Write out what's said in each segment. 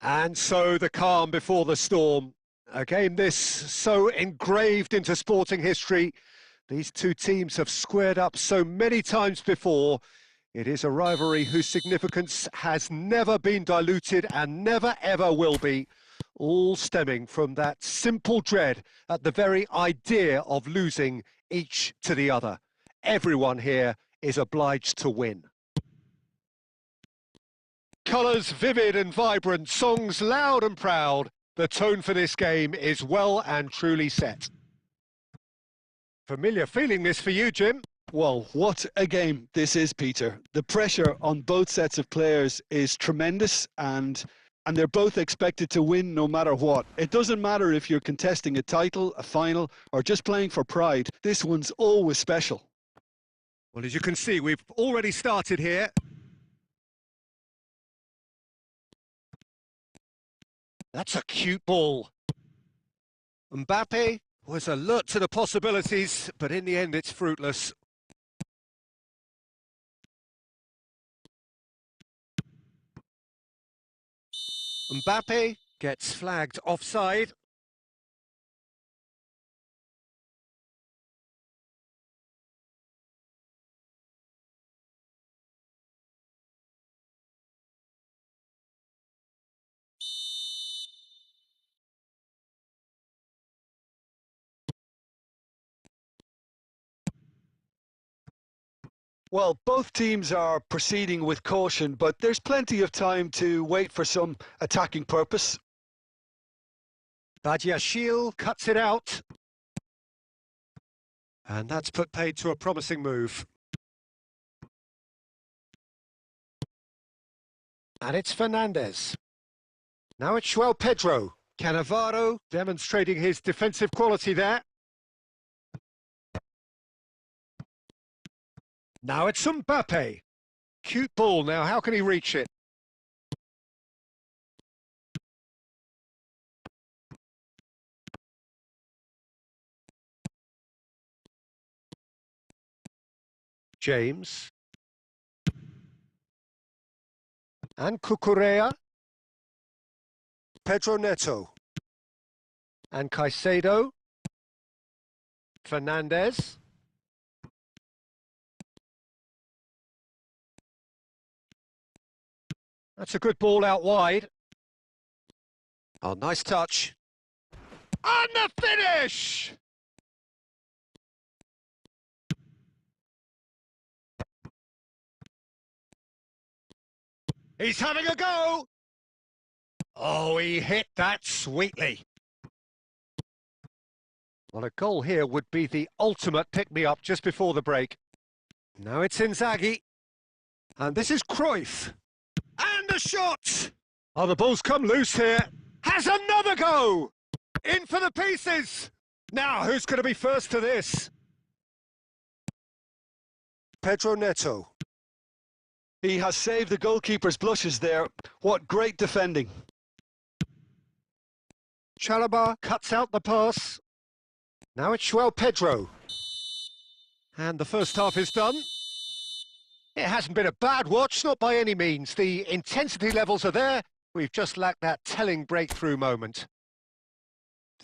And so the calm before the storm. A game this so engraved into sporting history. These two teams have squared up so many times before. It is a rivalry whose significance has never been diluted and never ever will be, all stemming from that simple dread at the very idea of losing each to the other. Everyone here is obliged to win. Colours vivid and vibrant, songs loud and proud. The tone for this game is well and truly set. Familiar feeling this for you, Jim? Well, what a game this is, Peter. The pressure on both sets of players is tremendous, and they're both expected to win no matter what. It doesn't matter if you're contesting a title, a final, or just playing for pride. This one's always special. Well, as you can see, we've already started here. That's a cute ball. Mbappe was alert to the possibilities, but in the end it's fruitless. Mbappe gets flagged offside. Well, both teams are proceeding with caution, but there's plenty of time to wait for some attacking purpose. Badiashile cuts it out. And that's put paid to a promising move. And it's Fernandez. Now it's João Pedro. Cannavaro demonstrating his defensive quality there. Now it's Mbappe. Cute ball now, how can he reach it? James. And Cucurella. Pedro Neto. And Caicedo. Fernandez. That's a good ball out wide. Oh, nice touch. And the finish! He's having a go! Oh, he hit that sweetly. Well, a goal here would be the ultimate pick-me-up just before the break. Now it's Inzaghi. And this is Cruyff. And the shot! Oh, the ball's come loose here. Has another go! In for the pieces! Now, who's going to be first to this? Pedro Neto. He has saved the goalkeeper's blushes there. What great defending. Chalobah cuts out the pass. Now it's João Pedro. And the first half is done. It hasn't been a bad watch, not by any means. The intensity levels are there. We've just lacked that telling breakthrough moment.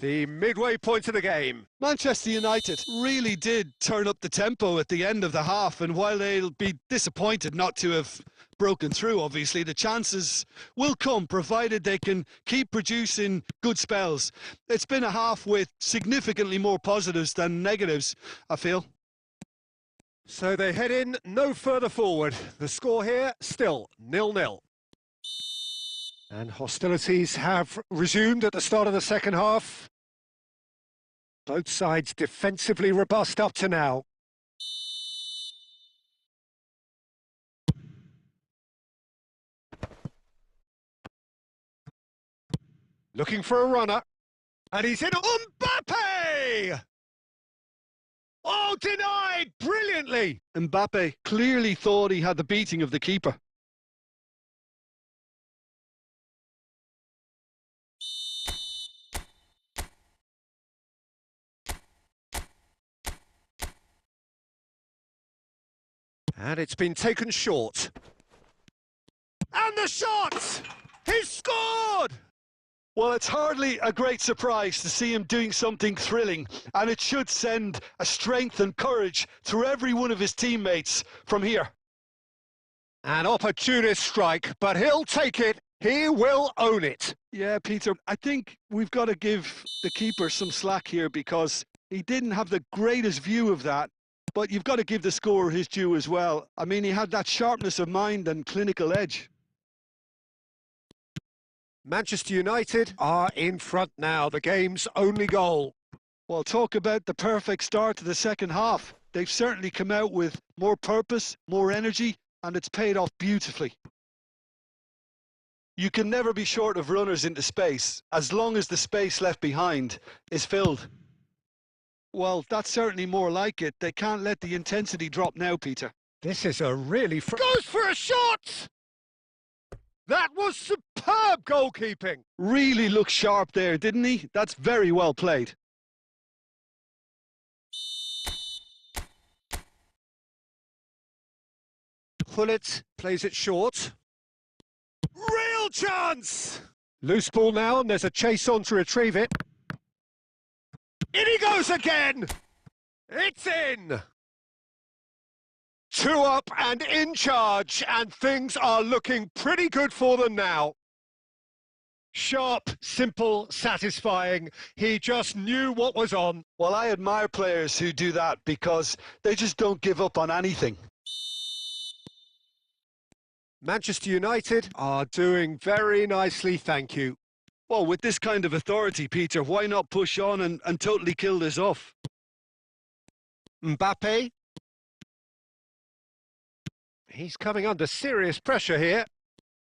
The midway point of the game. Manchester United really did turn up the tempo at the end of the half, and while they'll be disappointed not to have broken through, obviously, the chances will come, provided they can keep producing good spells. It's been a half with significantly more positives than negatives, I feel. So they head in no further forward. The score here, still 0-0. And hostilities have resumed at the start of the second half. Both sides defensively robust up to now. Looking for a runner. And he's in. Mbappe! Oh, denied brilliantly! Mbappe clearly thought he had the beating of the keeper. And it's been taken short. And the shot! He's scored! Well, it's hardly a great surprise to see him doing something thrilling, and it should send a strength and courage through every one of his teammates from here. An opportunist strike, but he'll take it. He will own it. Yeah, Peter, I think we've got to give the keeper some slack here because he didn't have the greatest view of that, but you've got to give the scorer his due as well. I mean, he had that sharpness of mind and clinical edge. Manchester United are in front now, the game's only goal. Well, talk about the perfect start to the second half. They've certainly come out with more purpose, more energy, and it's paid off beautifully. You can never be short of runners into space, as long as the space left behind is filled. Well, that's certainly more like it. They can't let the intensity drop now, Peter. This is a really... Goes for a shot! That was superb goalkeeping. Really looked sharp there, didn't he? That's very well played. Pullet plays it short. Real chance! Loose ball now, and there's a chase on to retrieve it. In he goes again! It's in! 2 up and in charge, and things are looking pretty good for them now. Sharp, simple, satisfying. He just knew what was on. Well, I admire players who do that because they just don't give up on anything. Manchester United are doing very nicely, thank you. Well, with this kind of authority, Peter, why not push on and totally kill this off? Mbappe. He's coming under serious pressure here.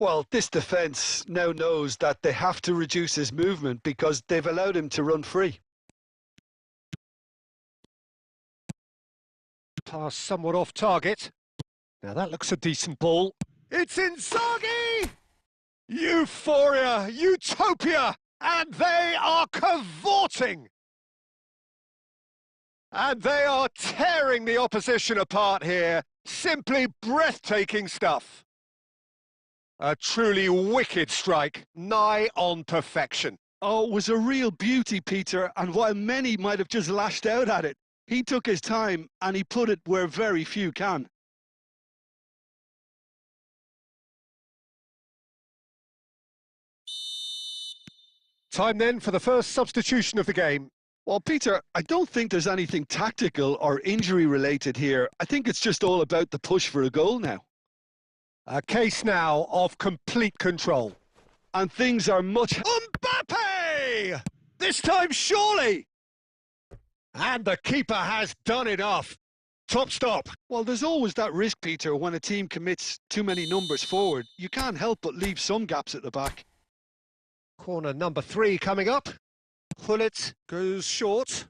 Well, this defence now knows that they have to reduce his movement because they've allowed him to run free. Pass somewhat off target. Now that looks a decent ball. It's Inzaghi! Euphoria, utopia, and they are cavorting. And they are tearing the opposition apart here. Simply breathtaking stuff. A truly wicked strike, nigh on perfection. Oh, it was a real beauty, Peter, and while many might have just lashed out at it, he took his time and he put it where very few can. Time then for the first substitution of the game. Well, Peter, I don't think there's anything tactical or injury-related here. I think it's just all about the push for a goal now. A case now of complete control. And things are much... Mbappe! This time, surely! And the keeper has done enough. Top stop. Well, there's always that risk, Peter, when a team commits too many numbers forward. You can't help but leave some gaps at the back. Corner number 3 coming up. Pullet goes short.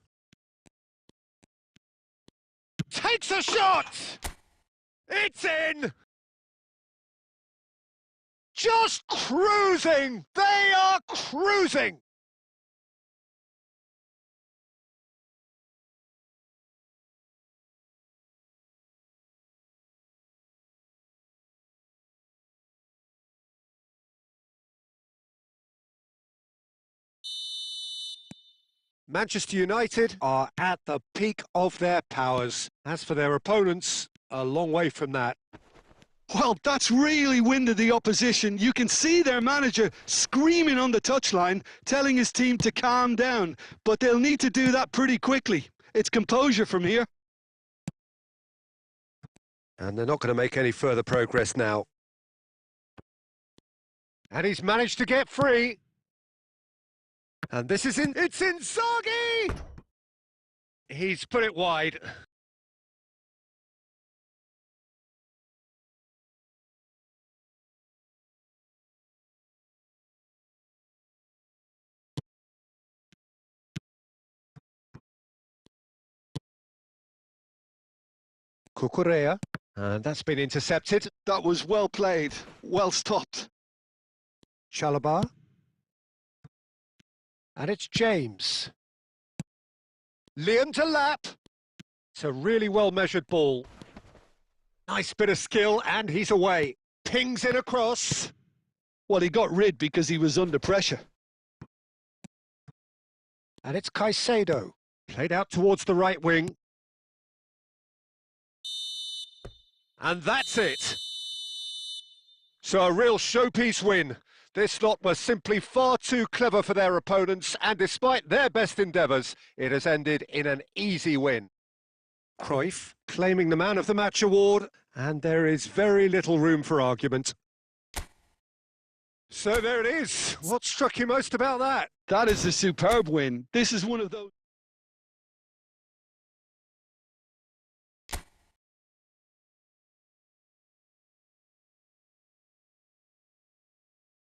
Takes a shot! It's in! Just cruising! They are cruising! Manchester United are at the peak of their powers. As for their opponents, a long way from that. Well, that's really winded the opposition. You can see their manager screaming on the touchline, telling his team to calm down. But they'll need to do that pretty quickly. It's composure from here. And they're not going to make any further progress now. And he's managed to get free. And this is in... It's Inzaghi! He's put it wide. Cucurella, and that's been intercepted. That was well played, well stopped. Chalobah. And it's James. Liam to lap. It's a really well-measured ball. Nice bit of skill, and he's away. Pings in across. Well, he got rid because he was under pressure. And it's Caicedo, played out towards the right wing. And that's it. So a real showpiece win. This lot were simply far too clever for their opponents, and despite their best endeavours, it has ended in an easy win. Cruyff claiming the Man of the Match award, and there is very little room for argument. So there it is. What struck you most about that? That is a superb win. This is one of those...